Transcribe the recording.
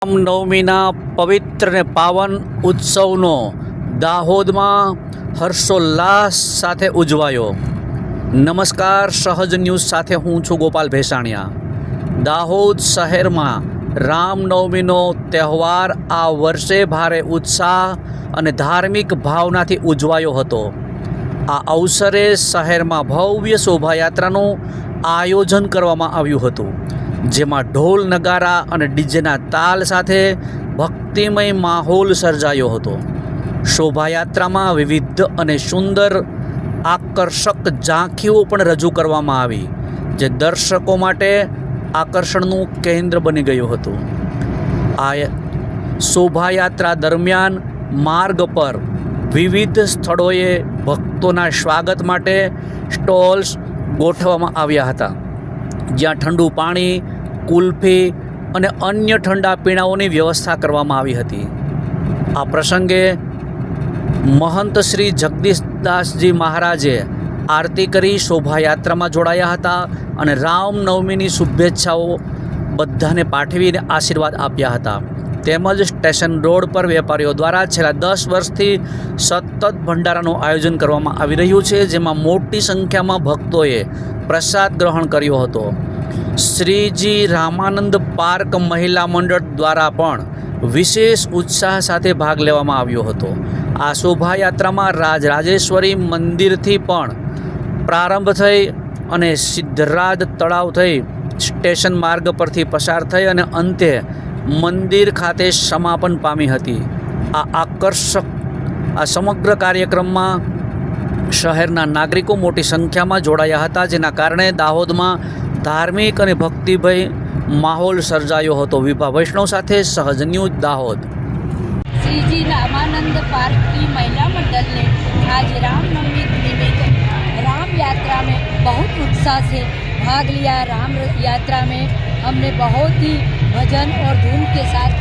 રામનવમીના પવિત્ર ને પાવન ઉત્સવનો દાહોદમાં હર્ષોલ્લાસ સાથે ઉજવાયો। નમસ્કાર, સહજ ન્યૂઝ સાથે હું છું ગોપાલ ભેસાણિયા। દાહોદ શહેરમાં રામનવમીનો તહેવાર આ વર્ષે ભારે ઉત્સાહ અને ધાર્મિક ભાવનાથી ઉજવાયો હતો। આ અવસરે શહેરમાં ભવ્ય શોભાયાત્રાનું આયોજન કરવામાં આવ્યું હતું, જેમાં ઢોલ નગારા અને ડીજેના તાલ સાથે ભક્તિમય માહોલ સર્જાયો હતો। શોભાયાત્રામાં વિવિધ અને સુંદર આકર્ષક ઝાંખીઓ પણ રજૂ કરવામાં આવી, જે દર્શકો માટે આકર્ષણનું કેન્દ્ર બની ગયું હતું। આ શોભાયાત્રા દરમિયાન માર્ગ પર વિવિધ સ્થળોએ ભક્તોના સ્વાગત માટે સ્ટોલ્સ ગોઠવવામાં આવ્યા હતા, જ્યાં ઠંડુ પાણી, કુલ્ફી અને અન્ય ઠંડા પીણાઓની વ્યવસ્થા કરવામાં આવી હતી। આ પ્રસંગે મહંત શ્રી જગદીશદાસજી મહારાજે આરતી કરી શોભાયાત્રામાં જોડાયા હતા અને રામનવમીની શુભેચ્છાઓ બધાને પાઠવીને આશીર્વાદ આપ્યા હતા। તેમજ સ્ટેશન રોડ પર વેપારીઓ દ્વારા છેલ્લા 10 વર્ષથી સતત ભંડારાનું આયોજન કરવામાં આવી રહ્યું છે, જેમાં મોટી સંખ્યામાં ભક્તોએ પ્રસાદ ગ્રહણ કર્યો હતો। શ્રીજી રામાનંદ પાર્ક મહિલા મંડળ દ્વારા પણ વિશેષ ઉત્સાહ સાથે ભાગ લેવામાં આવ્યો હતો। આ શોભાયાત્રામાં રાજરાજેશ્વરી મંદિરથી પણ પ્રારંભ થઈ અને સિદ્ધરાજ તળાવ થઈ સ્ટેશન માર્ગ પરથી પસાર થઈ અને અંતે મંદિર ખાતે સમાપન પામી હતી। આ સમગ્ર કાર્યક્રમમાં શહેરના નાગરિકો મોટી સંખ્યામાં જોડાયા હતા, જેના કારણે દાહોદમાં ધાર્મિક અને ભક્તિભય માહોલ સર્જાયો હતો। વિભા વૈષ્ણવ સાથે સહજ ન્યૂઝ दाहोद। श्रीजी रामानंद पार्क की महिला मंडल ने आज रामनवमी निमित्त राम यात्रा में बहुत उत्साह से भाग लिया। राम यात्रा में हमने बहुत ही भजन और धूम के साथ